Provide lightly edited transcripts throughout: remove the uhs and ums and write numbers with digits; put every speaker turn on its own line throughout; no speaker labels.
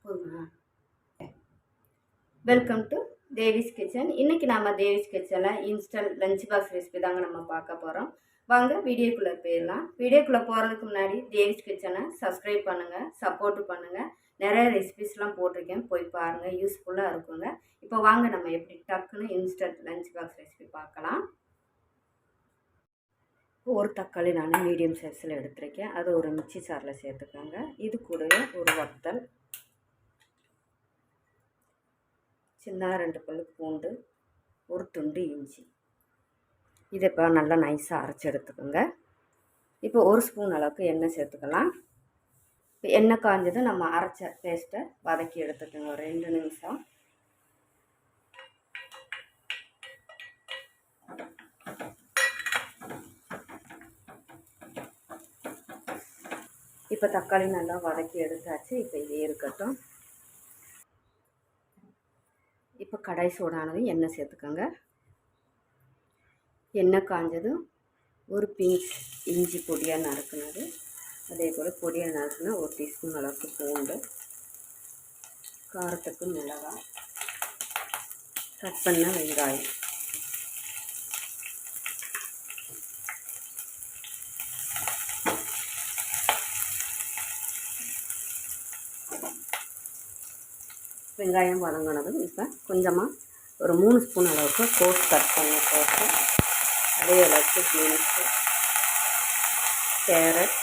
போதுமா? Welcome to Devi's kitchen. இன்றைக்கி நம்ம தேவிஸ் கிச்சனில் இன்ஸ்டன்ட் லஞ்ச் பாக்ஸ் ரெசிபி தாங்க நம்ம பார்க்க போகிறோம். வாங்க வீடியோக்குள்ளே போயிடலாம். வீடியோக்குள்ளே போகிறதுக்கு முன்னாடி தேவிஸ் கிச்சனை சப்ஸ்கிரைப் பண்ணுங்கள், சப்போர்ட்டு பண்ணுங்கள். நிறைய ரெசிபிஸ்லாம் போட்டிருக்கேன், போய் பாருங்கள், யூஸ்ஃபுல்லாக இருக்குங்க. இப்போ வாங்க நம்ம எப்படி டக்குன்னு இன்ஸ்டன்ட் லஞ்ச் பாக்ஸ் ரெசிபி பார்க்கலாம். ஒரு தக்காளி நான் மீடியம் சைஸில் எடுத்துருக்கேன், அது ஒரு மிக்சி சாரில் சேர்த்துக்கோங்க. இது கூடவே ஒரு வத்தல், சின்ன 2 பல்லு பூண்டு, ஒரு துண்டு இஞ்சி, இதை இப்போ நல்லா நைஸாக அரைச்சி எடுத்துக்கோங்க. இப்போ 1 ஸ்பூன் அளவுக்கு எண்ணெய் சேர்த்துக்கலாம். இப்போ எண்ணெய் காஞ்சது நம்ம அரைச்ச பேஸ்ட்டை வதக்கி எடுத்துக்கோங்க ஒரு 2 நிமிஷம். இப்போ தக்காளி நல்லா வதக்கி எடுத்தாச்சு. இப்போ இதே இருக்கட்டும். இப்போ கடாய் சூடானதும் எண்ணெய் சேர்த்துக்கோங்க. எண்ணெய் காஞ்சதும் ஒரு பிஞ்ச் இஞ்சி பொடியாக நறுக்குனது, அதே போல் பொடியாக நறுக்குனா 1 டீஸ்பூன் அளவுக்கு பூண்டு, காரத்துக்கு மிளகாய், கட் பண்ண வெங்காயம், வெங்காயம் வதங்கினதும் இப்போ கொஞ்சமாக ஒரு 3 ஸ்பூன் அளவுக்கு கோஸ் கட் பண்ணி போட்டு, அதே அளவுக்கு பீன்ஸு, கேரட்,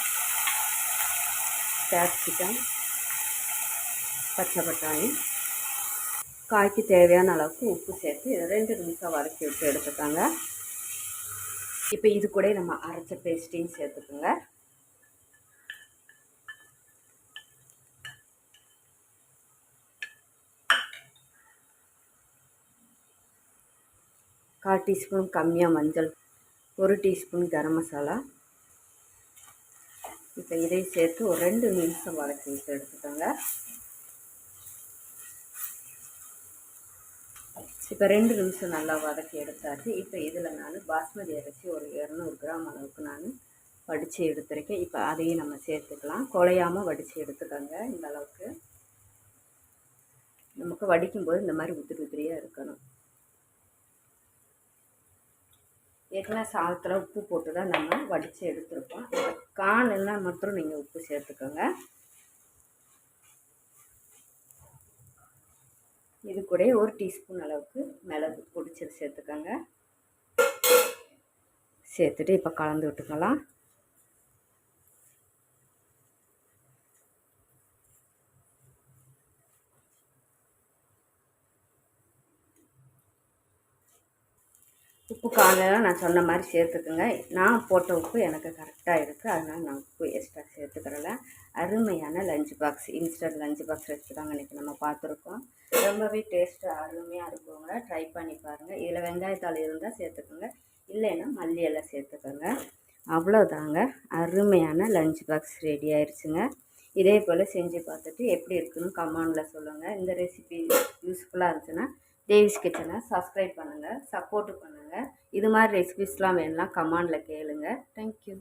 கேப்சிகம், பச்சை பட்டாணி, காய்க்கு தேவையான அளவுக்கு உப்பு சேர்த்து 2 நிமிஷம் வதக்கி விட்டு எடுத்துக்கோங்க. இப்போ இது கூட நம்ம அரைச்ச பேஸ்ட்டையும் சேர்த்துக்கோங்க. கால் டீஸ்பூன் கம்மியாக மஞ்சள், 1 டீஸ்பூன் கரம் மசாலா. இப்போ இதை சேர்த்து ஒரு 2 நிமிஷம் வதக்கி விட்டு எடுத்துக்கோங்க. இப்போ 2 நிமிஷம் நல்லா வதக்கி எடுத்தாச்சு. இப்போ இதில் நான் பாஸ்மதி அரிசி ஒரு 200 கிராம் அளவுக்கு நான் வடித்து எடுத்துருக்கேன். இப்போ அதையும் நம்ம சேர்த்துக்கலாம். குழையாமல் வடித்து எடுத்துக்கோங்க. இந்த அளவுக்கு நமக்கு வடிக்கும்போது இந்த மாதிரி உதிரி உதிரியாக இருக்கணும். ஏற்கனவே சாதத்தில் உப்பு போட்டு தான் நம்ம வடித்து எடுத்துருப்போம். கான் எல்லாம் மட்டும் நீங்கள் உப்பு சேர்த்துக்கோங்க. இது கூட 1 டீஸ்பூன் அளவுக்கு மிளகு பொடிச்சது சேர்த்துக்கோங்க. சேர்த்துட்டு இப்போ கலந்து விட்டுக்கலாம். உப்பு காலையில் நான் சொன்ன மாதிரி சேர்த்துக்குங்க. நான் போட்ட உப்பு எனக்கு கரெக்டாக இருக்குது, அதனால் நான் உப்பு எக்ஸ்ட்ரா சேர்த்துக்கிறல. அருமையான lunch box, instant lunch box recipe தாங்க இன்றைக்கி நம்ம பார்த்துருக்கோம். ரொம்பவே டேஸ்ட்டு அருமையாக இருக்குங்க. ட்ரை பண்ணி பாருங்கள். இதில் வெங்காயத்தாள் இருந்தால் சேர்த்துக்கோங்க, இல்லைன்னா மல்லி எல்லாம் சேர்த்துக்கோங்க. அவ்வளோதாங்க, அருமையான லஞ்ச் பாக்ஸ் ரெடி ஆயிடுச்சுங்க. இதே போல் செஞ்சு பார்த்துட்டு எப்படி இருக்குன்னு கமெண்டில் சொல்லுங்கள். இந்த ரெசிபி யூஸ்ஃபுல்லாக இருந்துச்சுன்னா தேவிஸ் கிச்சனை சப்ஸ்கிரைப் பண்ணுங்கள், சப்போர்ட்டு பண்ணுங்கள். இது மாதிரி ரெசிபிஸ்லாம் வேணும்னா கமெண்டில் கேளுங்க. தேங்க்யூ.